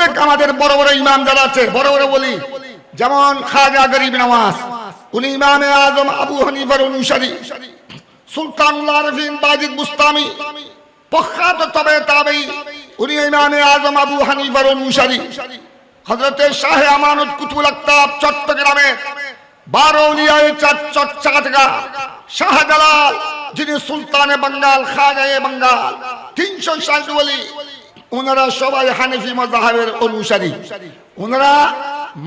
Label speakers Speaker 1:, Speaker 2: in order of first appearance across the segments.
Speaker 1: প্রত্যেক আমাদের বড় বড় ইমাম যারা আছে, বড় বড় বলি, যেমন খাজা গরিব নওয়াজ, উনি ইমামে আজম আবু হানিফার অনুসারী। সুলতানুল আরিফিন বাজিদ বুস্তামি, প্রখ্যাত তবে তাবেঈ, উনি ইমামে আজম আবু হানিফার অনুসারী। হযরতে শাহে আমানত কুতুবুল আকতাব চট্টগ্রামে 12 উলিয়ায়ে চট্টগ্রাম, শাহজালাল যিনি সুলতানে বাঙ্গাল, খাজায়ে বাঙ্গাল, 360 ওলি, ওনারা সবাই হানাফি মাযহাবের অনুসারী। ওনারা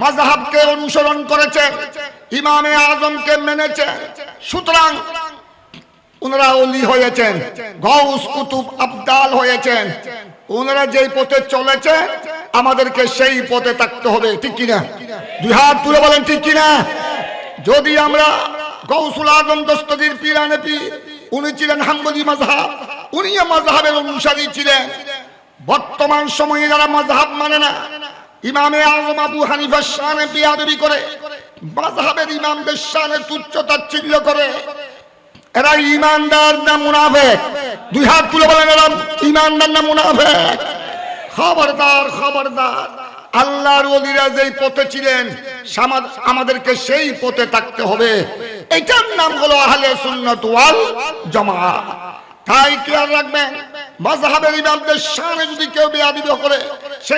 Speaker 1: মাযহাবকে অনুসরণ করেছেন, ইমামে আজমকে মেনেছেন, সুতরাং ওনারা ওলি হয়েছেন, গাউস কুতুব আবদাল হয়েছেন। ওনারা যেই পথে চলেছেন আমাদেরকে সেই পথে থাকতে হবে, ঠিক কিনা? দুই হাত তুলে বলেন ঠিক কিনা? যদি আমরা গাউসুল আজম দস্তগীর পীরানে পীর, উনি ছিলেন হাম্বলি মাযহাব, উনি মাযহাবের অনুসারী ছিলেন। বর্তমান সময়ে যারা মাযহাব মানে না, ইমামে আজম আবু হানিফার শানে বেয়াদবি করে, মাযহাবের ইমামদের শানে তুচ্ছ-তাচ্ছিল্য করে, এরা ঈমানদার না মুনাফিক? দুই হাত তুলে বলেন এরা ঈমানদার না মুনাফিক? খবরদার, খবরদার। আল্লাহর ওলিরা যেই পথে ছিলেন আমাদেরকে সেই পথে থাকতে হবে। এটার নাম হলো আহলে সুন্নাত ওয়াল জামাআহ। তাই খেয়াল রাখবেন, মাযহাবের ইমামদের শানে যদি কেউ বেয়াদবি করে, সে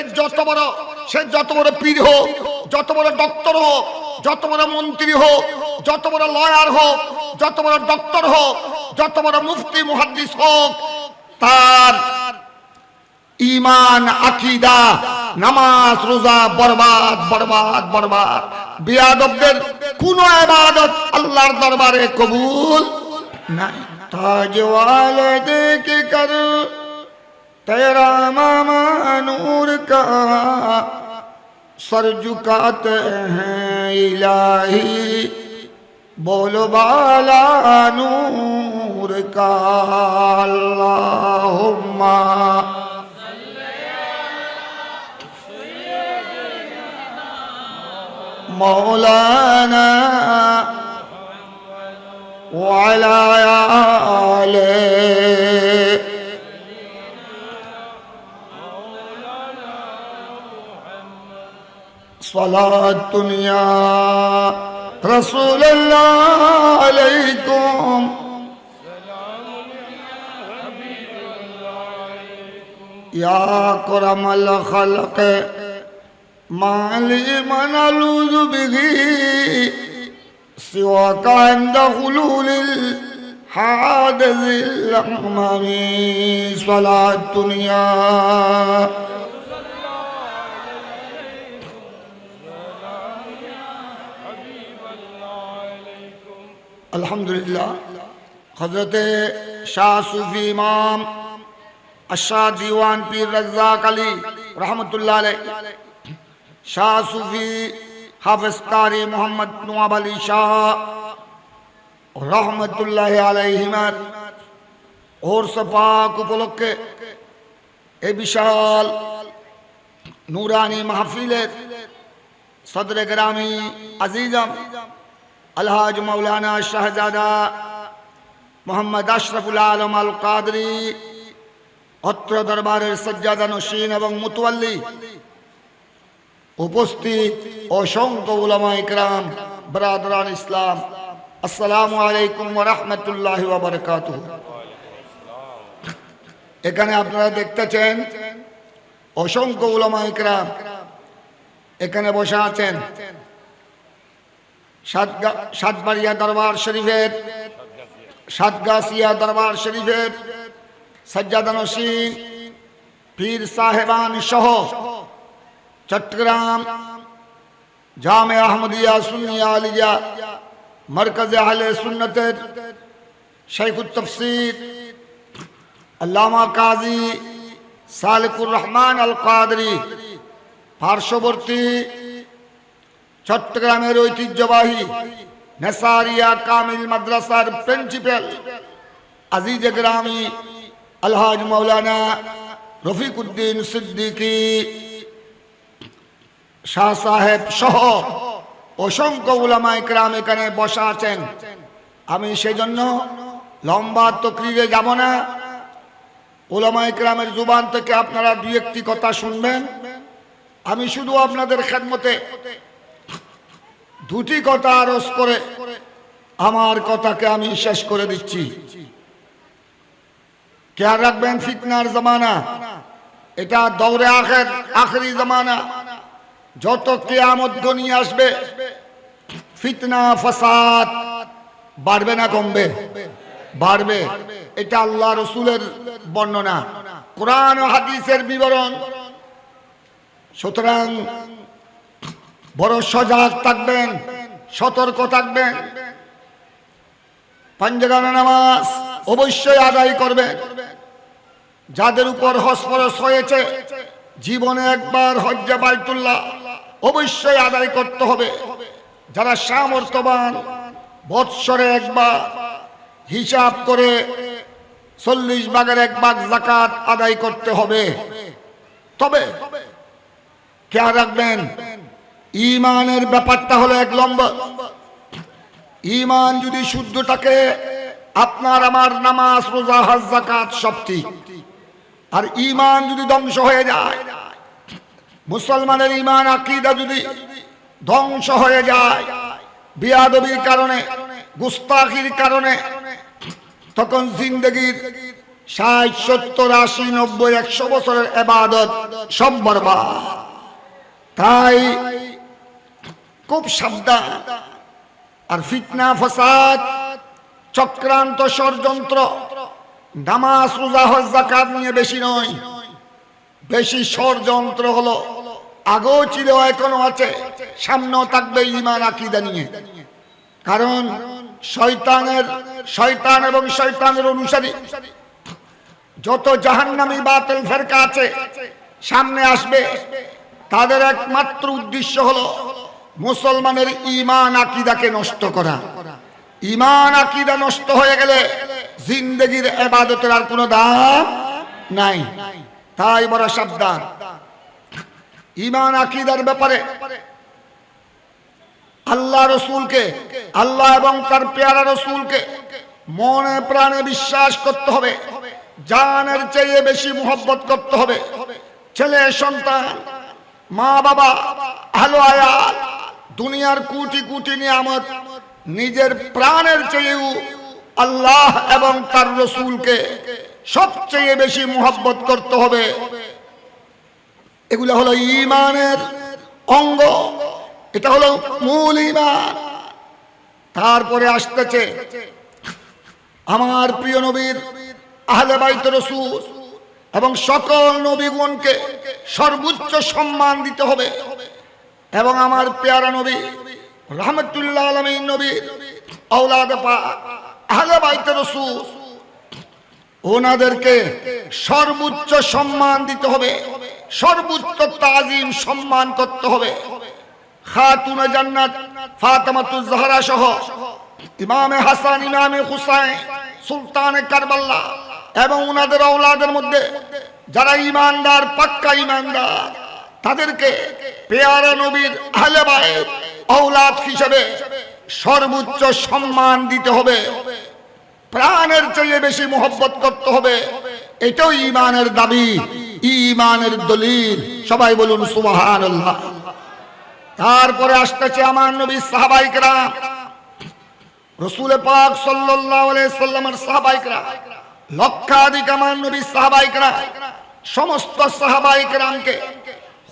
Speaker 1: যত বড় পীর হোক, যত বড় ডক্টর হোক, যত বড় মন্ত্রী হোক, যত বড় লয়ার হোক, যত বড় ডক্টর হোক, যত বড় মুফতি মুহাদ্দিস হোক, তার ঈমান, আকীদা, নামাজ, রোজা বরবাদ, বরবাদ, বরবাদ। বেয়াদবদের কোনো ইবাদত আল্লাহর দরবারে কবুল নাই। ताज वाले देख कर तेरा मामा नूर का सर झुकाते हैं इलाही, बोलो बाला नूर का अल्लाहुम्मा मौलाना وعلى آله صلاة يا رسول الله عليكم يا كرم الخلق ما لي من ألوذ به سواك عند حلول الحادث الأمم صلاة يا अल्हम्दुलिल्लाह। हज़रत शाह सूफी इमाम अशाह दीवान पीर रज़्ज़ाक़ अली रहमतुल्लाह अलैह, शाह सूफी हाफिज कारी मोहम्मद नवाब अली शाह रहमतुल्लाह अलैहिमार और सफाक उपलक्षे ए विशाल नूरानी महफिलेर सदर ग्रामी अजीजम अलहाज मौलाना शाहजादा मोहम्मद अशरफुल आलम अल कादरी अत्र दरबारेर सज्जादा नशीन एवं मुतवल्ली, उपस्थित असंख्य उलामा इकराम, बरादरान इस्लाम, अस्सलामु आलैकुम व रहमतुल्लाहि व बाराकातुहू। এখানে আপনারা দেখতেছেন অসংখ্য উলামা ইকরাম এখানে বসে আছেন। সাতবাড়িয়া দরবার শরীফের, সাতগাছিয়া দরবার শরীফের সজ্জাদা নশীন পীর সাহেবান সহ চট্টগ্রাম জামে আহমদিয়া সুন্নিয়া আলিয়া মরকজ আহলে সুন্নতের শাইখুত তাফসীর আল্লামা কাজী সালেকুর রহমান আল কাদরি, পার্শ্ববর্তী চট্টগ্রামের ঐতিহ্যবাহী নেসারিয়া কামিল মাদ্রাসার প্রিন্সিপাল আজিজ গ্রামী আলহাজ মৌলানা রফিকুদ্দিন সিদ্দিকী শাহ সাহেব সহ অসংখ্য উলামা ইকরাম এখানে বসা আছেন। আমি সেজন্য লম্বা তকরিরে যাব না, উলামা ইকরামের জুবান থেকে আপনারা দুই একটি কথা শুনবেন, আমি শুধু আপনাদের খেদমতে দুটি কথা আরজ করে আমার কথাকে আমি শেষ করে দিচ্ছি। খেয়াল রাখবেন, ফিতনার জামানা, এটা দৌড়ে আখেরি জামানা। যত কিয়ামত ঘনিয়ে আসবে ফিতনা ফাসাদ বাড়বে না কমবে? বাড়বে। এটা আল্লাহ রসুলের বর্ণনা, কোরআন ও হাদিসের বিবরণ। সুতরাং বড় সজাগ থাকবেন, সতর্ক থাকবেন। পাঞ্জাগানা নামাজ অবশ্যই আদায় করবেন। যাদের উপর হজ ফরজ হয়েছে, জীবনে একবার হজ্জে বাইতুল্লাহ অবশ্যই আদায় করতে হবে। যারা সামর্থ্যবান, বৎসরে একবার হিসাব করে 40 ভাগের 1 ভাগ যাকাত আদায় করতে হবে। তবে খেয়াল রাখবেন, ঈমানের ব্যাপারটা হলো 1 নম্বর। ঈমান যদি শুদ্ধ থাকে, আপনার আমার নামাজ, রোজা, হজ, যাকাত সব ঠিক। আর ঈমান যদি ধ্বংস হয়ে যায়, মুসলমানের ঈমান আকীদা যদি ধ্বংস হয়ে যায় বিয়াদবির কারণে, গুস্তাখির কারণে, তখন জিন্দেগির 60, 70, 80, 90, 100 বছরের ইবাদত সব বরবাদ। তাই খুব সাবধান। আর ফিতনা ফাসাদ, চক্রান্ত, ষড়যন্ত্র নামাজ, রোজা, হজ, যাকাত নিয়ে বেশি নয়, বেশি ষড়যন্ত্র হলো আগেও ছিল, এখনো আছে, সামনেও থাকবে ঈমান আকীদা নিয়ে। কারণ শয়তান এবং শয়তানের অনুসারী যত জাহান্নামী বাতিল ফেরকা আছে সামনে আসবে, তাদের একমাত্র উদ্দেশ্য হলো মুসলমানের ঈমান আকীদাকে নষ্ট করা। ঈমান আকীদা নষ্ট হয়ে গেলে জিন্দেগির ইবাদতের আর কোনো দাম নাই। তাই বড় সাবধান। ঈমান আকীদার ব্যাপারে আল্লাহ রসুলকে, আল্লাহ এবং তার পেয়ারা রসুলকে মনে প্রাণে বিশ্বাস করতে হবে, জানের চেয়ে বেশি মুহব্বত করতে হবে। ছেলে সন্তান, মা বাবা, আহলে আয়াল, দুনিয়ার কোটি কোটি নিয়ামত নিজের প্রাণের চেয়েও আল্লাহ এবং তার রসুলকে সবচেয়ে বেশি মুহব্বত করতে হবে। এগুলো হলো ঈমানের অঙ্গ, এটা হলো মূল ঈমান। তারপরে আসতেছে আমার প্রিয় নবীর আহলে বাইত রাসূল এবং সকল নবীগণকে সর্বোচ্চ সম্মান দিতে হবে। এবং আমার পেয়ারা নবী রাহমাতুল্লাহ আলামিন নবীর আওলাদ পাক আহলে বাইত রাসূল, ওনাদেরকে সর্বোচ্চ সম্মান দিতে হবে, সর্বোচ্চ তাজিম সম্মান করতে হবে। খাতুনে জান্নাত ফাতেমাতুজ জাহরা সহ ইমামে হাসান, ইমামে হুসাইন, সুলতানে কারবালা এবং ওনাদের আওলাদের মধ্যে যারা ঈমানদার, পাক্কা ঈমানদার, তাদেরকে পেয়ারা নবীর আহলে বাইত আওলাদ হিসেবে সর্বোচ্চ সম্মান দিতে হবে, প্রাণের চেয়ে বেশি মুহব্বত করতে হবে। এটাও ঈমানের দাবি, ঈমানের দলিল। সবাই বলুন সুবহানাল্লাহ। তারপরে আসতেছে আমার নবীর সাহাবায়ে কেরাম, রাসূল পাক সাল্লাল্লাহু আলাইহি সাল্লামের সাহাবায়ে কেরাম, লক্ষাধিক আমার নবীর সাহাবায়ে কেরাম, সমস্ত সাহাবায়ে কেরামকে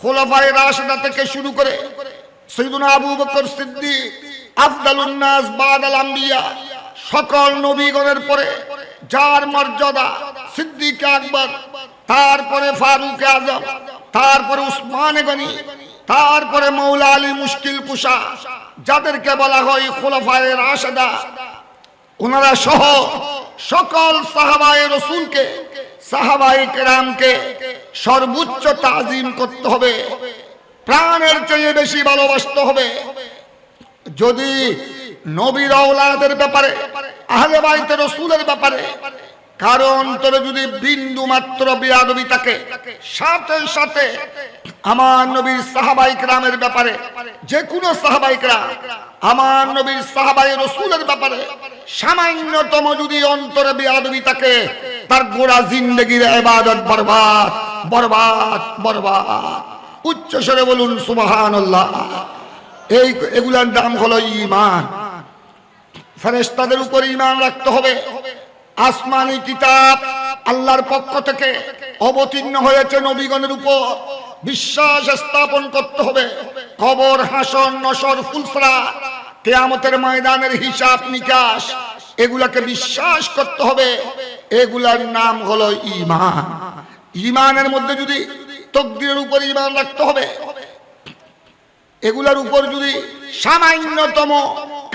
Speaker 1: খুলাফায়ে রাশিদা থেকে শুরু করে সাইয়্যিদুনা আবু বকর সিদ্দিক, আফদালুন নাস বাদাল আম্বিয়া, সকল নবীগণের পরে যার মর্যাদা সিদ্দিক আকবর, তারপরে ফারুক আজম, তারপরে উসমান গনি, তারপরে মৌলা আলী মুশকিল কুশা, যাদেরকে বলা হয় খুলাফায়ে রাশিদা, ওনারা সহ সকল সাহাবায়ে রাসূলকে, সাহাবায়ে কেরামকে সর্বোচ্চ তাজিম করতে হবে, প্রাণের চেয়ে বেশি ভালোবাসতে হবে। যদি নবীর আওলাদের ব্যাপারে, আহলে বাইত রাসূলের ব্যাপারে কারণ তোরে যদি বিন্দু মাত্র বেয়াদবি থাকে, সাথে সাথে আমার নবীর সাহাবায়ে কেরামের ব্যাপারে, যে কোনো সাহাবায়ে কেরাম, আমার নবীর সাহাবায়ে রাসূলের ব্যাপারে সামান্যতম যদি অন্তরে বেয়াদবি থাকে, তার গোড়া জিন্দেগির ইবাদত বরবাদ, বরবাদ, বরবাদ। উচ্চ স্বরে বলুন সুবহানাল্লাহ। এগুলার নাম হলো ঈমান। ফেরেশতাদের উপর ঈমান রাখতে হবে। আসমানি কিতাব আল্লাহর পক্ষ থেকে অবতীর্ণ হয়েছে নবীগণের উপর বিশ্বাস স্থাপন করতে হবে। কবর, হাসর, নসর, ফুলসরা, কিয়ামতের ময়দানের হিসাব নিকাশ, এগুলাকে বিশ্বাস করতে হবে। এগুলার নাম হলো ঈমান। ঈমানের মধ্যে যদি তাকদীরের উপর ঈমান রাখতে হবে, এগুলার উপর যদি সামান্যতম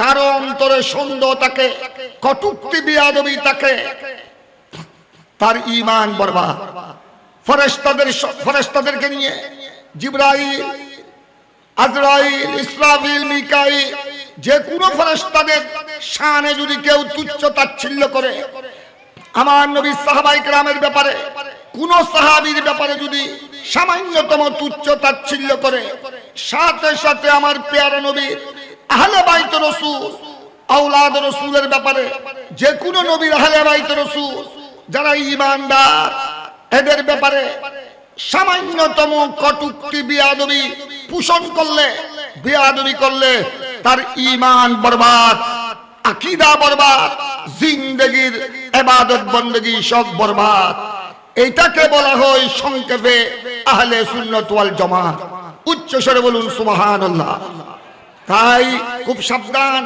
Speaker 1: কারো অন্তরে সন্দেহ থাকে, কটূক্তি বিয়াদবি থাকে, তার ঈমান বরবাদ। ফেরেশতাদেরকে নিয়ে জিবরাইল, আজরাইল, ইসরাফিল, মিকাইল, যে কোনো ফেরেশতাদের শানে যদি কেউ তুচ্ছ তাচ্ছিল্য করে, আমার নবী সাহাবায়ে কেরামের ব্যাপারে, কোন সাহাবীর ব্যাপারে যদি সামান্যতম তুচ্ছ তাচ্ছিল্য করে, সাথে সাথে আমার পেয়ারা নবীর আহলে বাইত রাসূল, আওলাদ রাসূলের ব্যাপারে, যে কোনো নবীর আহলে বাইত রাসূল যারা ঈমানদার, এদের ব্যাপারে সামান্যতম কটূক্তি বিয়াদবি পোষণ করলে, বিয়াদবি করলে তার ঈমান বরবাদ, আকীদা বরবাদ, জিন্দেগীর ইবাদত বندگی সব বরবাদ। এইটাকে বলা হয় সংক্ষেপে আহলে সুন্নাত ওয়াল জামাত। উচ্চ স্বরে বলুন সুবহানাল্লাহ। তাই খুব সাবধান,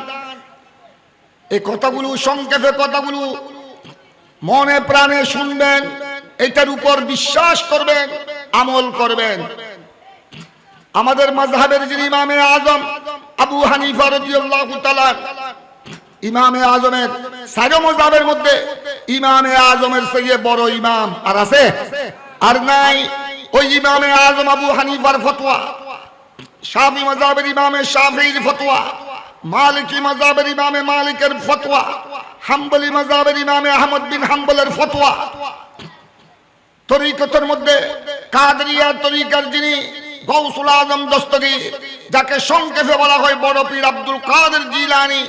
Speaker 1: এই কথাগুলো সংক্ষেপে কথাগুলো মনে প্রাণে শুনবেন, এটার উপর বিশ্বাস করবেন, আমল করবেন। আমাদের মাযহাবের যিনি ইমামে আযম আবু হানিফা রাদিয়াল্লাহু তাআলা, ইমামে আযমের সারা মাযহাবের মধ্যে ইমামে আযমের চেয়ে বড় ইমাম আর আছে? আর নাই। ওই ইমামে আযম আবু হানিফার ফতোয়া, শাফি মাযহাবের ইমামে শাফিঈর ফতোয়া, মালিকি মাযহাবের ইমামে মালিকের ফতোয়া, হাম্বলি মাযহাবের ইমামে আহমদ বিন হাম্বলের ফতোয়া, তরিকতের মধ্যে কাদরিয়া তরিকার যিনি গৌসুল আজম দস্তগীর, যাকে সংক্ষেপে বলা হয় বড় পীর আব্দুল কাদের জিলানী,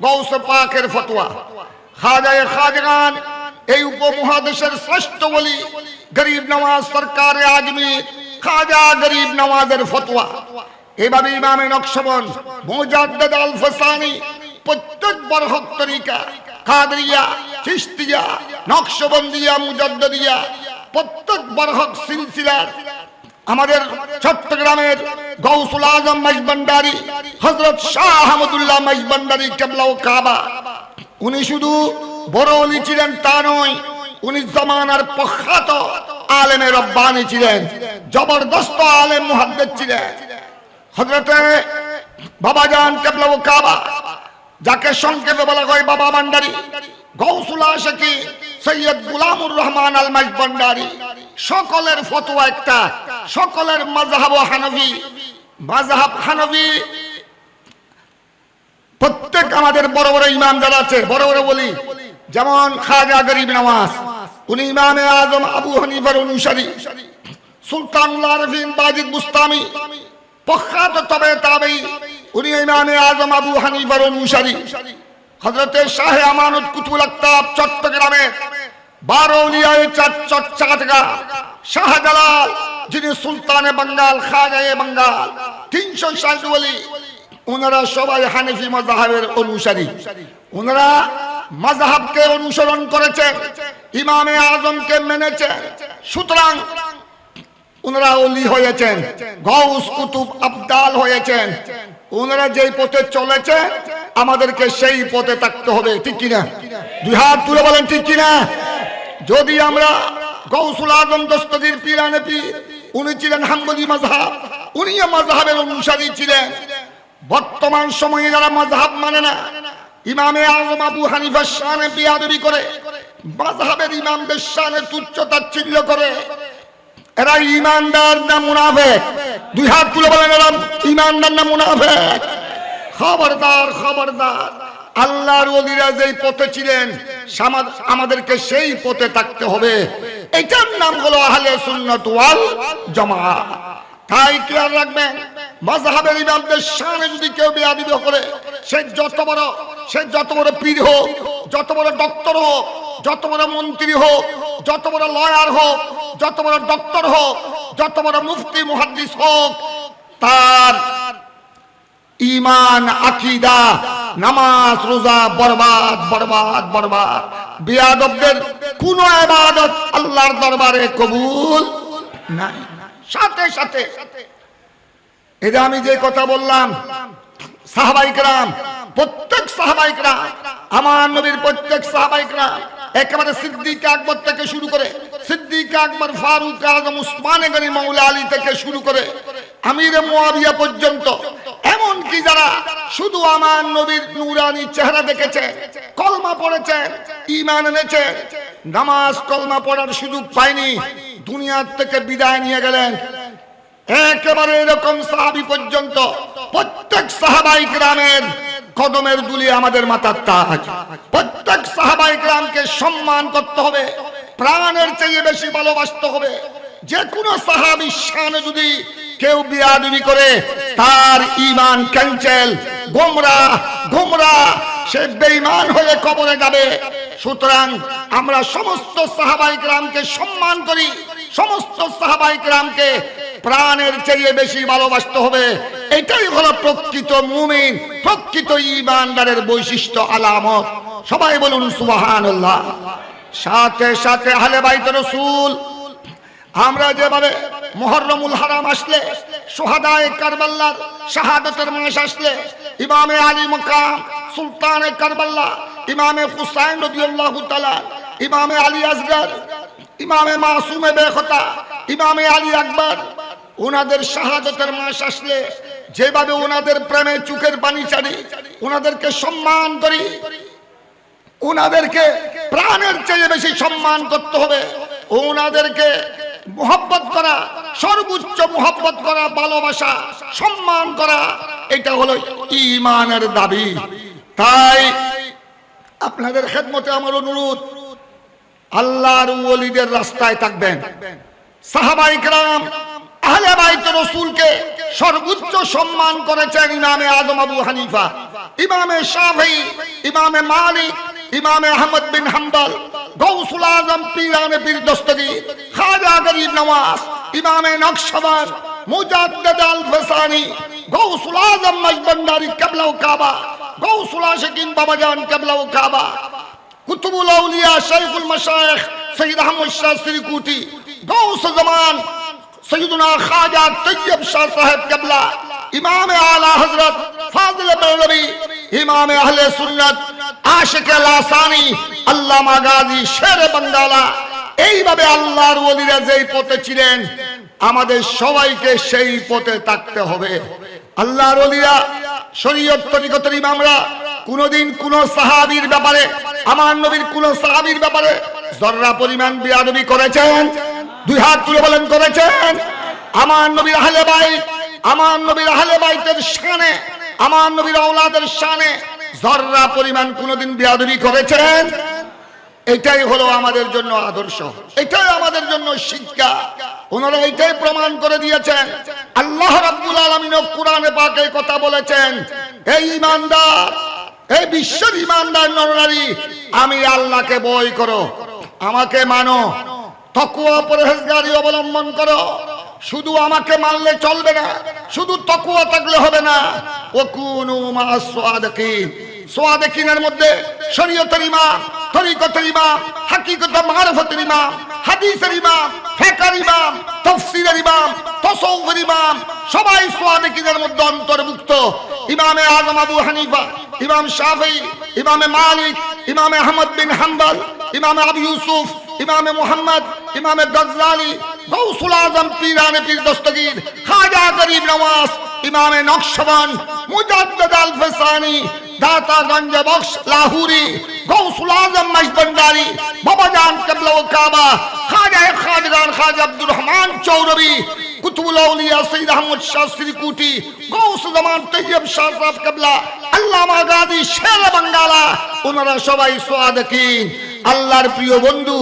Speaker 1: গৌস পাকের ফতোয়া, খাজায়ে খাজগান, এই উপমহাদেশের শ্রেষ্ঠ ওলি গরিব নওয়াজ সরকারে আজমির খাজা গরিব নওয়াজের ফতোয়া, এভাবে ইমামে নকশবন্দ মুজাদ্দিদ আল ফসানি, প্রত্যেক বরহক তরিকা কাদরিয়া, চিশতিয়া, নকশবন্দিয়া, মুজাদ্দিদিয়া, প্রত্যেক বরহক সিলসিলার আমাদের চট্টগ্রামের গৌসুল আজম মাইজভান্ডারী হযরত শাহ আহমদুল্লাহ মাইজভান্ডারী কিবলা ও কাবা, উনি শুধু বড় ওলি ছিলেন তা নয়, উনি জামানার প্রখ্যাত আলেমে রব্বানি ছিলেন, জবরদস্ত আলেম মুহাদ্দিস ছিলেন। হযরতে বাবাজান কিবলা ও কাবা, যাকে সংক্ষেপে বলা হয় বাবা ভান্ডারী, গৌসুল আশিকিন সৈয়দ গোলামুর রহমান আল মাইজভান্ডারী, সকলের ফতোয়া একটা, সকলের মাযহাব হানফি, মাযহাব হানফি। প্রত্যেক আমাদের বড় বড় ইমাম যারা আছে, বড় বড় বলি, যেমন খাজা গরিব নওয়াজ, উনি ইমামে আযম আবু হানিফার অনুসারী। সুলতানুল আরফিন বাজিদ বুস্তামি, প্রখ্যাত তবে তাবেঈ, উনি ইমামে আযম আবু হানিফার অনুসারী। হযরতে শাহে আমানত কুতুবুল আকতাব চট্টগ্রামের 12 উলিয়ায়ে চট্টগ্রাম, শাহজালাল যিনি সুলতানে বাঙ্গাল, খাজায়ে বাঙ্গাল, 360 ওলি, ওনারা সবাই হানিফি মাযহাবের অনুসারী। ওনারা মাযহাবকে অনুসরণ করেছেন, ইমামে আযমকে মেনেছেন, সুতরাং ওনারা ওলি হয়েছেন, গাউস কুতুব আবদাল হয়েছেন। ওনারা যেই পথে চলেছেন আমাদেরকে সেই পথে থাকতে হবে, ঠিক কিনা? দুই হাত তুলে বলেন ঠিক কিনা? যদি আমরা গৌসুল আজম দস্তগীর পীরানে পীর, উনি ছিলেন হাম্বলি মাযহাব, উনি মাযহাবের অনুসারী ছিলেন। বর্তমান সময়ে যারা মাযহাব মানে না, ইমামে আযম আবু হানিফার শানে বিয়াদবি করে, মাযহাবের ইমামদের শানে তুচ্ছ তাচ্ছিল্য করে, এরা ঈমানদার না মুনাফিক? দুই হাত তুলে বলেন এরা ঈমানদার না মুনাফিক? খবরদার, খবরদার। আল্লাহর ওলিরা যেই পথে ছিলেন আমাদেরকে সেই পথে থাকতে হবে। এটার নাম হলো আহলে সুন্নাত ওয়াল জামাত। তাই খেয়াল রাখবেন, মাযহাবের ইমামদের শানে যদি কেউ বেয়াদবি করে, সে যত বড় পীর হোক, যত বড় ডক্টর হোক, যত বড় মন্ত্রী হোক, যত বড় লয়ার হোক, যত বড় ডক্টর হোক, যত বড় মুফতি মুহাদ্দিস হোক, তার ঈমান আকীদা নামাজ রোজা বরবাদ বরবাদ বরবাদ। বেয়াদবদের কোন ইবাদত আল্লাহর দরবারে কবুল নাই। সাথে সাথে এটা আমি যে কথা বললাম, সাহাবায়ে কেরাম, প্রত্যেক সাহাবায়ে কেরাম, আমার নবীর প্রত্যেক সাহাবায়ে কেরাম, একেবারে সিদ্দিক আকবর থেকে শুরু করে, সিদ্দিক আকবর, ফারুক আজম, উসমান গনি, মাওলা আলী থেকে শুরু করে আমিরে মুয়াবিয়া পর্যন্ত, এমন কি যারা শুধু আমার নবীর নূরানি চেহারা দেখেছে, কলমা পড়েছেন, ঈমান এনেছে, নামাজ কলমা পড়ার সুযোগ পায়নি, দুনিয়ার থেকে বিদায় নিয়ে গেলেন, একেবারে এরকম সাহাবী পর্যন্ত প্রত্যেক সাহাবায়ে কেরামের কদমের দুলি আমাদের মাথার তাজ। প্রত্যেক সাহাবায়ে কেরামকে সম্মান করতে হবে, প্রাণের চেয়ে বেশি ভালোবাসতে হবে। যে কোনো সাহাবীর শানে যদি কেউ বেয়াদবি করে, তার ঈমান ক্যান্সেল, গোমরাহ, সে বেঈমান হয়ে কবরে যাবে। সুতরাং আমরা সমস্ত সাহাবায়ে কেরামকে সম্মান করি, সমস্ত সাহাবায়ে কেরামকে প্রাণের চেয়ে বেশি ভালোবাসতে হবে। এটাই হলো প্রকৃত মুমিন, প্রকৃত ঈমানদারের বৈশিষ্ট্য, আলামত। সবাই বলুন সুবহানাল্লাহ। সাথে সাথে আহলে বাইত রাসূল, আমরা যেভাবে মুহররমুল হারাম আসলে, শুহাদায়ে কারবালার শাহাদাতের মাস আসলে, ইমামে আলী মাকাম, সুলতানে কারবালা, ইমামে হুসাইন রাদিয়াল্লাহু তাআলা, ইমামে আলী আসগর, ইমামে মাসুমে বেখতা, ইমামে আলী আকবর, ওনাদের শাহাদাতের মাস আসলে যেভাবে ওনাদের প্রেমে চোখের পানি ছাড়ি, ওনাদেরকে সম্মান করি, ওনাদেরকে প্রাণের চেয়ে বেশি সম্মান করতে হবে, ওনাদেরকে মুহাব্বত করা, সর্বোচ্চ মুহাব্বত করা, ভালোবাসা, সম্মান করা, এটা হলো ঈমানের দাবি। তাই আপনাদের খেদমতে আমার অনুরোধ, আল্লাহর ওলিদের রাস্তায় থাকবেন। সাহাবায়ে কেরাম আহলে বাইত রাসূলকে সর্বোচ্চ সম্মান করেছেন ইমামে আযম আবু হানিফা, ইমামে শাফিঈ, ইমামে মালিক, ইমামে আহমদ বিন হাম্বল, গৌসুল আজম পীরানে পীর দস্তগীর, খাজা গরিব নওয়াজ, ইমামে নকশবন্দ, মুজাদ্দিদ আল ফসানি, গৌসুল আজম মজবন্দারি কিবলা ও কাবা, গৌসুল আশিকিন বাবাজান কিবলা ও কাবা, কুতুবুল আউলিয়া শাইখুল মাশায়েখ সৈয়দ আহমদ শাহ সিরকুটি, গৌস জামান সৈয়দনা খাজা তৈয়ব শাহ সাহেব কিবলা, ইমামে আলা হযরত ফাজিল বেরলভী, ইমামে আহলে সুন্নাত আশিক লাসানি, আল্লামা গাজী শেরে বাঙ্গালা। এইভাবে আল্লাহর ওলিরা যেই পথে ছিলেন, আমাদের সবাইকে সেই পথে থাকতে হবে। আল্লাহর ওলিরা, শরীয়ত তরিকতের ইমামরা কোনদিন কোন সাহাবীর ব্যাপারে, আমার নবীর কোন সাহাবীর ব্যাপারে জররা পরিমাণ বেয়াদবি করেছেন? দুই হাত তুলে বলেন করেছেন? আমার নবীর আহলে বাইত, আমার নবীর আহলে বাইতের শানে, আমার নবীর আওলাদের শানে জররা পরিমাণ কোনদিন বেয়াদবি করেছেন? এটাই হলো আমাদের জন্য আদর্শ, এটাই আমাদের জন্য শিক্ষা। ওনারা এটাই প্রমাণ করে দিয়েছেন। আল্লাহ রাব্বুল আলামিন কোরআনে পাকে কথা বলেছেন, এই ঈমানদার, এই বিশ্বের ঈমানদার নরনারী, আমি আল্লাহকে ভয় করো, আমাকে মানো, তাকওয়া পরহেজগারি অবলম্বন করো। শুধু আমাকে মানলে চলবে না, শুধু তাকওয়া থাকলে হবে না। ওয়াকুনু মা'আস সাদিকিন, সাদিকিনের মধ্যে শরীয়তের ইমাম, তরিকতের ইমাম, হাকিকত মারিফতের ইমাম, হাদিসের ইমাম, ফিকহের ইমাম, তাফসীরের ইমাম, তাসাউফের ইমাম, সবাই সাদিকিনের মধ্যে অন্তর্ভুক্ত। ইমামে আযম আবু হানিফা, ইমাম শাফিঈ, ইমামে মালিক, ইমামে আহমদ বিন হাম্বল, ইমামে আবু ইউসুফ, ইমামে মুহাম্মদ, ইমামে গজলানী, গৌসুল আজম পীরানে পীর দস্তগীর, খাজা গরিব নওয়াজ, ইমামে নকশবন্দ, মুজাদ্দিদ আল ফসানি, দাতা গঞ্জ বখশ লাহুরি, গৌসুল আজম মজবন্দারি, বাবাজান কিবলা ও কাবা, খাজা খাজগান খাজা আব্দুর রহমান চৌরবি, কুতুবুল আউলিয়া সৈয়দ আহমদ শাহ সিরকুটি, গৌস জামান তৈয়ব শাহ সাহেব কিবলা, আল্লামা গাজী শেরে বাঙ্গালা, ওনারা সবাই সাদিকিন। আল্লাহর প্রিয় বন্ধু,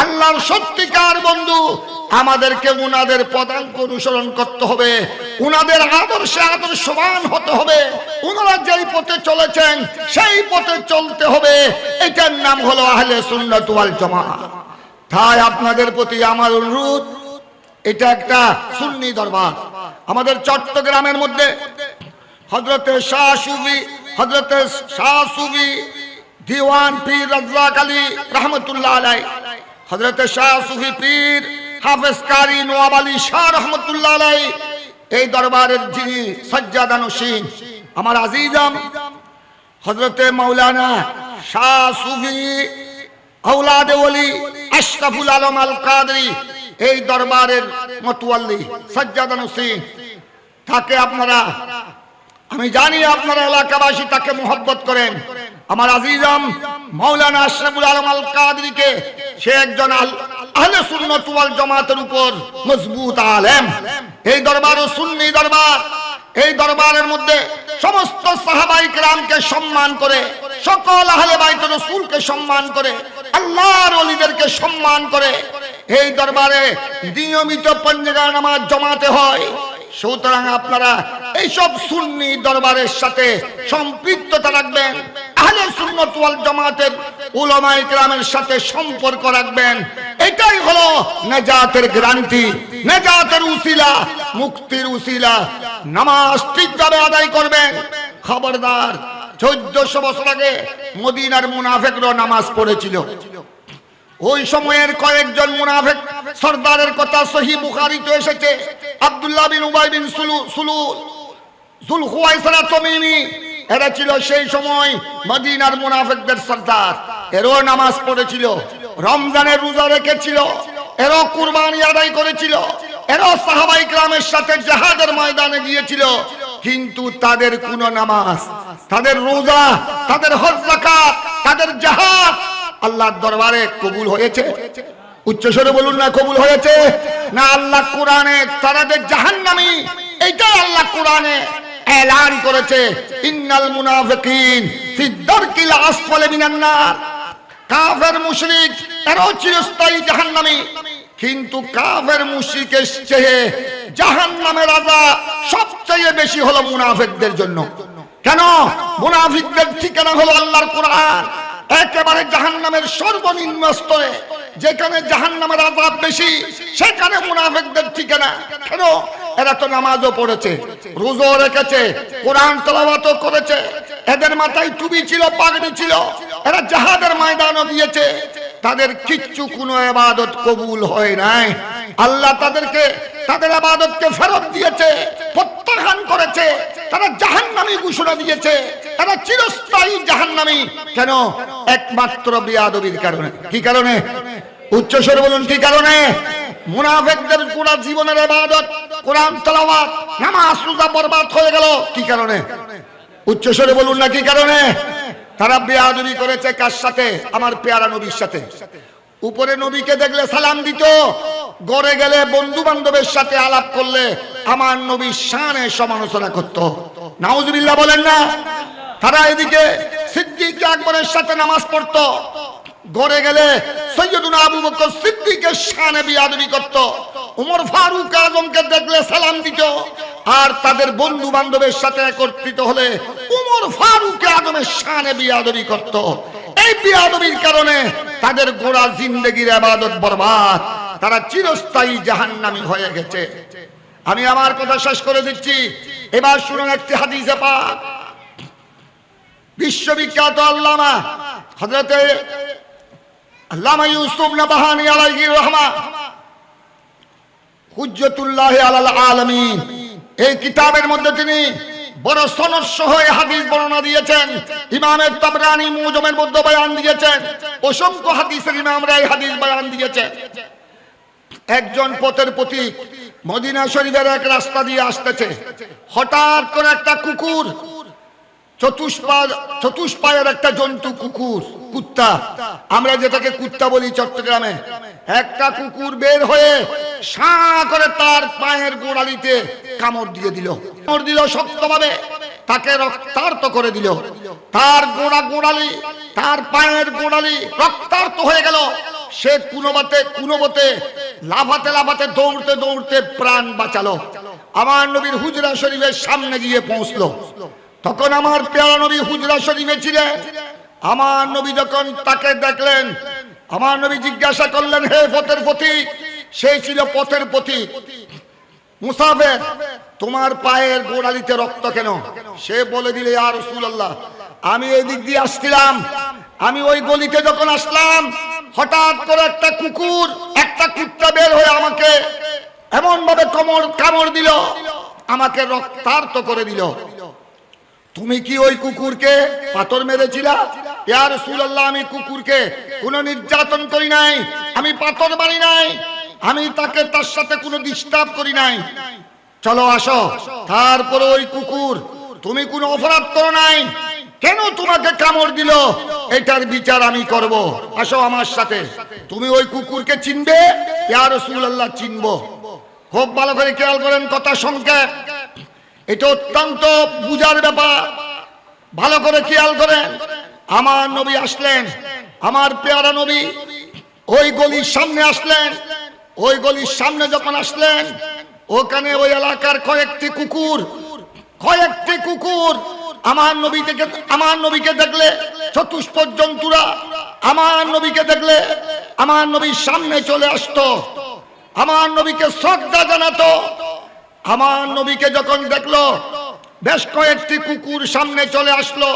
Speaker 1: আল্লাহর সত্যিকার বন্ধু, আমাদেরকে উনাদের পদাঙ্ক অনুসরণ করতে হবে, উনাদের আদর্শে আদর্শবান হতে হবে, উনারা যেই পথে চলেছেন সেই পথে চলতে হবে। এটার নাম হলো আহলে সুন্নাত ওয়াল জামাত। তাই আপনাদের প্রতি আমার অনুরোধ, এটা একটা সুন্নি দরবার। আমাদের চট্টগ্রামের মধ্যে হযরতে শাহ সুফি দিওয়ান পীর রাজ্জাক আলী রহমতুল্লাহ আলাইহি, হযরতে শাহ সুফি পীর হাফেজ কারি নওয়াব আলী শাহ রহমতুল্লাহ আলাইহি, এই দরবারের যিনি সজ্জাদানশীন আমার আজিজাম হযরতে মাওলানা শাহ সুফি আওলাদে ওলি আশরাফুল আলম আল কাদরি, এই দরবারের মতওয়াল্লি সজ্জাদানশীন, তাকে আপনারা, আমি জানি আপনারা এলাকাবাসী তাকে মোহব্বত করেন। আমার আজিজাম মাওলানা আশরাফুল আলম আল কাদরিকে, সে একজন আহলে সুন্নাত ওয়াল জামাতের উপর মজবুত আলেম। এই দরবারও সুন্নি দরবার। এই দরবারের মধ্যে সমস্ত সাহাবায়ে কেরামকে সম্মান করে, সকল আহলে বাইত রাসূলকে সম্মান করে, আল্লাহর ওলিদেরকে সম্মান করে। এই দরবারে নিয়মিত পাঁচওয়াক্ত নামাজ জমাতে হয়। সুতরাং আপনারা এইসব সুন্নি দরবারের সাথে সম্পৃক্ততা রাখবেন, আহলে সুন্নাত ওয়াল জামাতের উলামায়ে কেরামের সাথে সম্পর্ক রাখবেন। এটাই হলো নাজাতের গ্যারান্টি, নাজাতের উসিলা, মুক্তির উসিলা। নামাজ ঠিকভাবে আদায় করবেন। খবরদার, 1400 বছর আগে মদিনার মুনাফিকরা নামাজ পড়েছিল। ওই সময়ের কয়েকজন মুনাফিক সরদারের কথা সহিহ বুখারীতে এসেছে। আব্দুল্লাহ বিন উবাই বিন যুলহুয়াইসরা তামিমি, এরা ছিল সেই সময় মদিনার মুনাফিকদের সরদার। এরাও নামাজ পড়েছিল, রমজানের রোজা রেখেছিল, এরাও কুরবানি আদায় করেছিল, এরাও সাহাবায়ে কেরামের সাথে জিহাদের ময়দানে গিয়েছিল। কিন্তু তাদের কোন নামাজ, তাদের রোজা, তাদের হজ যাকাত, তাদের জিহাদ আল্লাহর দরবারে কবুল হয়েছে? উচ্চস্বরে বলুন না, কবুল হয়েছে না? আল্লাহ কোরআনে তারা যে জাহান্নামী, এইটাই আল্লাহ কোরআনে এলান করেছে, ইন্নাল মুনাফিকিন ফি দারকিল আসফালি মিনান নার। কাফের মুশরিক এরাও চিরস্থায়ী জাহান্নামী। কিন্তু কাফের মুশরিকের চেয়ে জাহান্নামের আযাব সবচেয়ে বেশি হলো মুনাফিকদের জন্য। কেন? মুনাফিকদের ঠিকানা হলো আল্লাহর কোরআন। একেবারে জাহান্নামের সর্বনিম্ন স্তরে, যেখানে জাহান্নামের আযাব বেশি, সেখানে মুনাফিকদের ঠিকানা। কেন? এরা তো নামাজও পড়েছে, রোজাও রেখেছে, কোরআন তেলাওয়াতও করেছে, এদের মাথায় টুপি ছিল, পাগড়ি ছিল, এরা জিহাদের ময়দানও গিয়েছে। তাদের কিচ্ছু কোনো ইবাদত কবুল হয় নাই। আল্লাহ তাদেরকে, তাদের ইবাদতকে ফেরত দিয়েছে, প্রত্যাখ্যান করেছে। তারা জাহান্নামী ঘোষণা দিয়েছে, তারা চিরস্থায়ী জাহান্নামী। কেন? একমাত্র বিয়াদবির কারণে। কি কারণে? উচ্চস্বরে বলুন, কি কারণে? মুনাফিকদের পুরো জীবনের ইবাদত, কোরআন তেলাওয়াত, নামাজ রোজা বরবাদ হয়ে গেল। কি কারণে? উচ্চস্বরে বলুন না, কি কারণে? তারা বেয়াদবি করেছে কার সাথে? আমার পেয়ারা নবীর সাথে। উপরে নবীকে দেখলে সালাম দিত, ঘরে গেলে বন্ধু বান্ধবের সাথে আলাপ করলে আমার নবীর শানে সমালোচনা করত। নাউজুবিল্লাহ বলেন না? তারা এদিকে সিদ্দিক আকবরের সাথে নামাজ পড়তো, ঘরে গেলে সৈয়দুনা আবু বকর সিদ্দিকের শানে বেয়াদবি করত। উমর ফারুক আজমকে দেখলে সালাম দিত, আর তাদের বন্ধু বান্ধবের সাথে একত্রিত হলে উমর ফারুক আজমের শানে বেয়াদবি করত। এই বেয়াদবির কারণে তাদের গোড়া জিন্দেগির ইবাদত বরবাদ, তারা চিরস্থায়ী জাহান্নামী হয়ে গেছে। আমি আমার কথা শেষ করে দিচ্ছি। এবার শুনুন একটি হাদিসে পাক। বিশ্ববিখ্যাত আল্লামা হযরতে আল্লামা ইউসুফ নাবাহানী আলাইহি রহমা, হুজ্জতুল্লাহ আলাল আলামিন, এই কিতাবের মধ্যে তিনি বড় সনদ সহ হাদিস বর্ণনা দিয়েছেন। ইমাম তাবরানী মুজমের মধ্যে বয়ান দিয়েছেন। অসংখ্য হাদিসের ইমামরা এই হাদিস বয়ান দিয়েছেন। একজন পথের পথিক মদিনা শরীফের এক রাস্তা দিয়ে আসতেছে। হঠাৎ করে একটা কুকুর, চতুষ্পায়ের একটা জন্তু কুকুর, কুত্তা, আমরা যেটাকে কুত্তা বলি চট্টগ্রামে, একটা কুকুর বের হয়ে সাঁ করে তার পায়ের গোড়ালিতে কামড় দিয়ে দিল। কামড় দিল শক্তভাবে, তাকে রক্তাক্ত করে দিল। তার গোড়ালি, তার পায়ের গোড়ালি রক্তাক্ত হয়ে গেল। সে কুনবতে লাফাতে লাফাতে দৌড়তে দৌড়তে প্রাণ বাঁচালো। আমার নবীর হুজরা শরীফের সামনে গিয়ে পৌঁছলো। তখন আমার প্যারা নবী হুজরা শরীফে ছিলেন। আমার নবী যখন তাকে দেখলেন, আমার নবী জিজ্ঞাসা করলেন, হে পথের পথিক। সেই ছিল পথের পথিক, মুসাফির, তোমার পায়ের গোড়ালিতে রক্ত কেন? সে বলে দিলে, ইয়া রাসূলুল্লাহ, আমি এই দিক দিয়ে আসছিলাম, আমি ওই গলিতে যখন আসলাম, হঠাৎ করে একটা কুত্তা বের হয়ে আমাকে এমন ভাবে কামড় দিল, আমাকে রক্তাক্ত করে দিল। তুমি কি ওই কুকুরকে পাথর মেরেছিলা? ইয়া রাসূলুল্লাহ, আমি কুকুরকে কোনো নির্যাতন করি নাই, আমি পাথর মারি নাই, আমি তার সাথে কোনো ডিস্টার্ব করি নাই। চলো আসো। তারপরে ওই কুকুর, তুমি কোনো অপরাধ করো নাই, কেন তোমাকে কামড় দিল এটার বিচার আমি করব। আসো আমার সাথে। তুমি ওই কুকুরকে চিনবে? ইয়া রাসূলুল্লাহ, চিনবো। খুব ভালো করে খেয়াল করেন, কথা সংক্ষেপ, এটা অত্যন্ত বুঝার ব্যাপার, ভালো করে খেয়াল করেন। আমার নবী আসলেন, আমার পেয়ারা নবী ওই গলির সামনে আসলেন। ওই গলির সামনে যখন আসলেন, ওখানে ওই এলাকার কয়েকটি কুকুর আমার নবীকে দেখলে চতুষ্পদ জন্তুরা আমার নবীকে দেখলে আমার নবীর সামনে চলে আসতো, আমার নবীকে শ্রদ্ধা জানাতো। আমার নবীকে যখন দেখলো, বেশ কয়েকটি কুকুর সামনে চলে আসলো,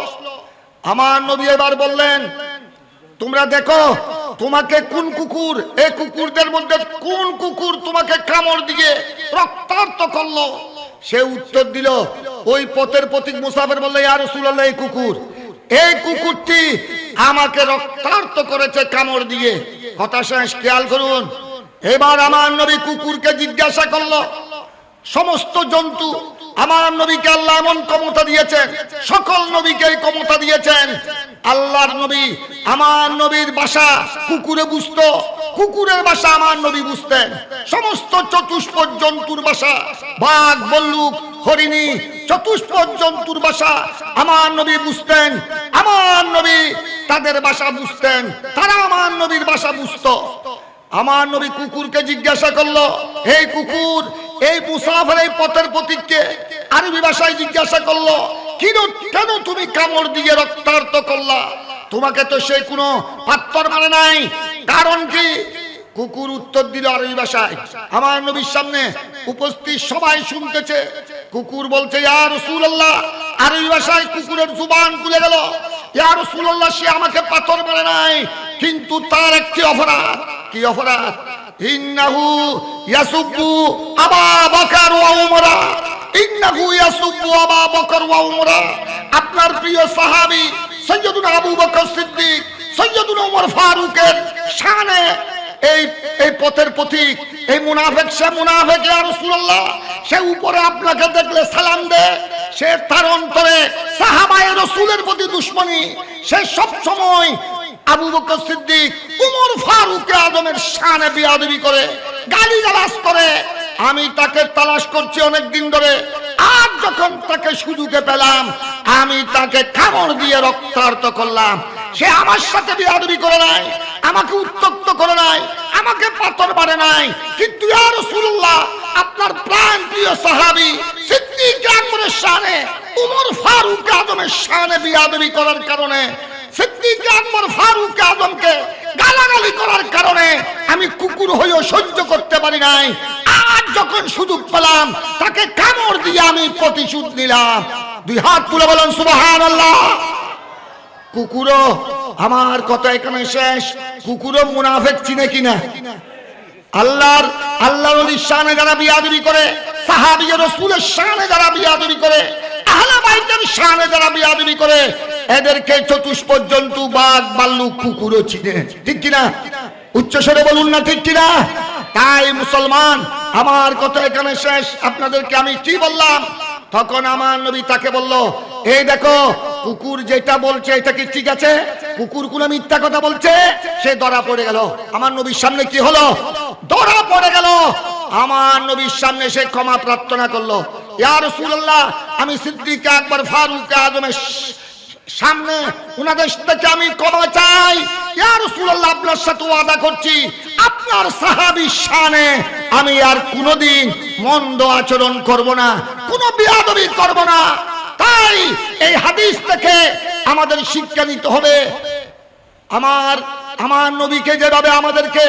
Speaker 1: আমার নবী এবার বললেন, তোমরা দেখো তোমাকে কোন কুকুর, এই কুকুরদের মধ্যে কোন কুকুর তোমাকে কামড় দিয়ে রক্তাক্ত করলো? সে উত্তর দিল, ওই পথের পথিক মুসাফির বলল, ইয়া রাসূলুল্লাহ, এই কুকুরটি আমাকে রক্তাক্ত করেছে কামড় দিয়ে। কথা শেষ, খেয়াল করুন। এবার আমার নবী কুকুরকে জিজ্ঞাসা করলো, সমস্ত জন্তু আমার নবীকে আল্লাহ এমন ক্ষমতা দিয়েছেন, সকল নবীকে এই ক্ষমতা দিয়েছেন। আল্লাহর নবী আমার নবীর ভাষা কুকুরে বুঝতো, কুকুরের ভাষা আমার নবী বুঝতেন। সমস্ত চতুষ্পদ জন্তুর ভাষা, বাঘ, ভাল্লুক, হরিণী, চতুষ্পদ জন্তুর ভাষা আমার নবী বুঝতেন। আমার নবী তাদের ভাষা বুঝতেন, তারা আমার নবীর ভাষা বুঝতো। আমার নবী কুকুরকে জিজ্ঞাসা করলো, এই কুকুর, এই মুসাফির, এই পথের পথিককে আরবি ভাষায় জিজ্ঞাসা করলো, কেন তুমি কামড় দিয়ে রক্তাক্ত করলা? তোমাকে তো সে কোনো পাথর মানে নাই, কারণ কি? কুকুর উত্তর দিল আরবি ভাষায়। আমার নবীর সামনে উপস্থিত সবাই শুনতেছে। কুকুর বলছে, ইয়া রাসূলুল্লাহ, আরবি ভাষায় কুকুরের জুবান খুলে গেল, ইয়া রাসূলুল্লাহ, সে আমাকে পাথর মারে নাই, কিন্তু তার একটি অপরাধ। কি অপরাধ? ইন্নাহু ইয়াসুব্বু আবা বকর ওয়া উমরা, ইন্নাহু ইয়াসুব্বু আবা বকর ওয়া উমরা। আপনার প্রিয় সাহাবী সৈয়দুনা আবু বকর সিদ্দিক, সৈয়দুনা ওমর ফারুকের শানে এই পথের পথিক, এই মুনাফিক, সে মুনাফিক ইয়া রাসূলুল্লাহ, সে উপরে আপনাকে দেখলে সালাম দেয়, সে তার অন্তরে সাহাবায়ে রাসূলের প্রতি দুশমনী, সে সব সময় আবু বকর সিদ্দিক, ওমর ফারুক আজমের শানে বেয়াদবি করে, গালিগালাজ করে। আমি তাকে তালাশ করছি অনেক দিন ধরে, আর যখন তাকে সুযোগে পেলাম, আমি তাকে কামড় দিয়ে রক্তাক্ত করলাম। সে আমার সাথে বেয়াদবি করে নাই, আমাকে উত্ত্যক্ত করে নাই, আমাকে পাথর মারে নাই, কিন্তু ইয়া রাসূলুল্লাহ, আপনার প্রাণ প্রিয় সাহাবী সিদ্দিক আকবরের শানে, ওমর ফারুক আজমের শানে বেয়াদবি করার কারণে, সিদ্দিক আকবর ফারুক আজমকে গালাগালি করার কারণে আমি কুকুর হয়েও সহ্য করতে পারি নাই। আজ যখন সুযোগ পেলাম, তাকে কামড় দিয়ে আমি প্রতিশোধ নিলাম। দুই হাত তুলে বলেন সুবহানাল্লাহ। কুকুরও, আমার কথা এখানে শেষ, কুকুরও মুনাফিক চিনে কিনা? আল্লাহর ওলির শানে যারা বেয়াদবি করে, সাহাবী রাসূলের শানে যারা বেয়াদবি করে, আহলে বাইতের শানে যারা বেয়াদবি করে, এদেরকে চতুষ্পদ জন্তু, বাঘ, ভাল্লুক, কুকুরও চিনে। ঠিক কিনা? উচ্চস্বরে বলুন না, ঠিক কিনা? তাই মুসলমান, আমার কথা এখানে শেষ। আপনাদেরকে আমি কি বললাম? তখন আমার নবী তাকে বলল, এই দেখো, কুকুর যেটা বলছে এটা কি ঠিক আছে? কুকুর কোন মিথ্যা কথা বলছে? সে ধরা পড়ে গেল। আমার নবীর সামনে কি হলো? ধরা পড়ে গেল। আমার নবীর সামনে সে ক্ষমা প্রার্থনা করলো, ইয়া রাসূলুল্লাহ, আমি সিদ্দিক আকবর ফারুক আজমের সামনে উনাদের থেকে আমি ক্ষমা চাই। ইয়া রাসূলুল্লাহ, আপনার সাথে ওয়াদা করছি আপনার সাহাবীর শানে আমি আর কোনোদিন মন্দ আচরণ করব না, কোনো বেয়াদবি করব না। তাই এই হাদিস থেকে আমাদের শিক্ষা নিতে হবে, আমার নবীকে যেভাবে আমাদেরকে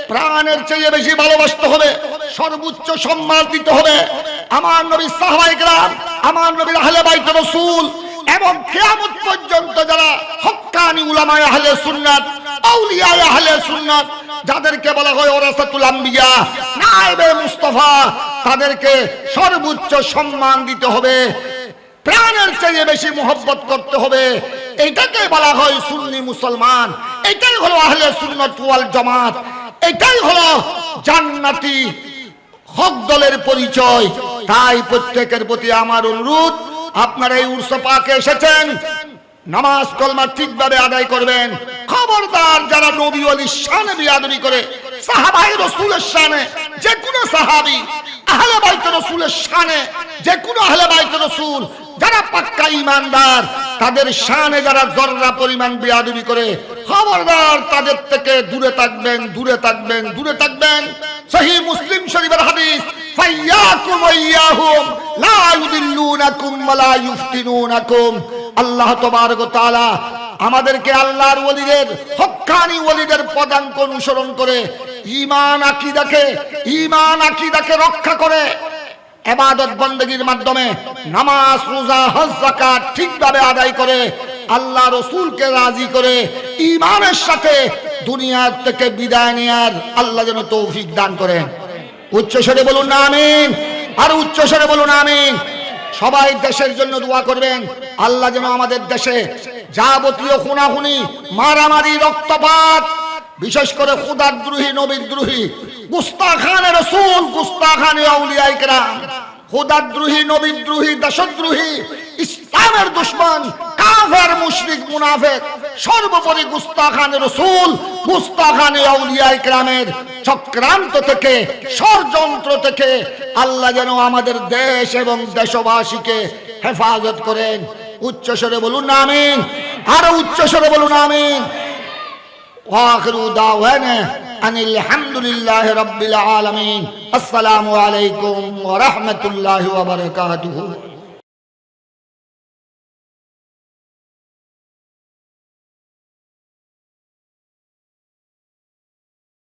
Speaker 1: প্রাণের চেয়ে বেশি ভালোবাসতে হবে, সর্বোচ্চ সম্মান দিতে হবে। আমার নবীর সাহাবায়ে কেরাম, আমার নবীর আহলে বাইত রাসূল এবং কিয়ামত পর্যন্ত যারা হক্কানি উলামায়ে আহলে সুন্নাত, আউলিয়ায়ে আহলে সুন্নাত, যাদেরকে বলা হয় ওরাসাতুল আম্বিয়া, নায়েবে মুস্তাফা, তাদেরকে সর্বোচ্চ সম্মান দিতে হবে, প্রাণের চেয়ে বেশি মহব্বত করতে হবে। এটাকে বলা হয় সুন্নি মুসলমান, এটাই হলো আহলে সুন্নাত ওয়াল জামাত, এটাই হলো জান্নাতি হক দলের পরিচয়। তাই প্রত্যেকের প্রতি আমার অনুরোধ, আপনারা এই উরস পাকে এসেছেন, নামাজ কলমা ঠিকভাবে আদায় করবেন। খবরদার যারা নবী ওয়ালির শানে বেয়াদবি করে, সাহাবায়ে রাসূলের শানে যে কোনো সাহাবী, আহলে বাইত রাসূলের শানে যে কোনো আহলে বাইত রাসূল, যারা পাক্কা ঈমানদার তাদের শানে যারা জররা পরিমাণ বেয়াদবি করে, খবরদার তাদের থেকে দূরে থাকবেন, দূরে থাকবেন, দূরে থাকবেন। সহিহ মুসলিম শরীফের হাদিস, ফাইয়াকুম ওয়াইয়াহুম লা ইউদিল্লুনাকুম ওয়া লা ইফতিনুনাকুম। আল্লাহ তাবারক ওয়া তাআলা আমাদেরকে আল্লাহর ওলিদের, হক্কানি ওলিদের পদাঙ্ক অনুসরণ করে ঈমান আকীদাকে রক্ষা করে ইবাদত বندگির মাধ্যমে নামাজ, রোজা, হজ, যাকাত ঠিকভাবে আদায় করে আল্লাহ রাসূলকে রাজি করে ঈমানের সাথে দুনিয়া থেকে বিদায় নেয়ার আল্লাহ যেন তৌফিক দান করেন। উচ্চস্বরে বলুন না আমিন, আর উচ্চস্বরে বলুন আমিন। সবাই দেশের জন্য দোয়া করবেন, আল্লাহ যেন আমাদের দেশে যাবতীয় খুনাখুনি, মারামারি, রক্তপাত, বিশেষ করে খুদাদ্রোহী, নবীদ্রোহী, গুস্তাখানে রাসূল, গুস্তাখানে আউলিয়ায়ে কেরাম, খুদাদ্রোহী, নবীদ্রোহী, দেশদ্রোহী, ইসলামের দুশমন, কাফের, মুশরিক, মুনাফিক, সর্বোপরি গুস্তাখানে রাসূল, গুস্তাখানে আউলিয়ায়ে কেরামের চক্রান্ত থেকে, ষড়যন্ত্র থেকে আল্লাহ যেন আমাদের দেশ এবং দেশবাসীকে হেফাজত করেন। উচ্চস্বরে বলুন আমিন, আরো উচ্চস্বরে বলুন আমিন। ওয়াখিরু দাওয়ানা আনিল হামদুলিল্লাহি রাব্বিল আলামিন। আসসালামু আলাইকুম ওয়া রাহমাতুল্লাহি ওয়া বারাকাতুহু।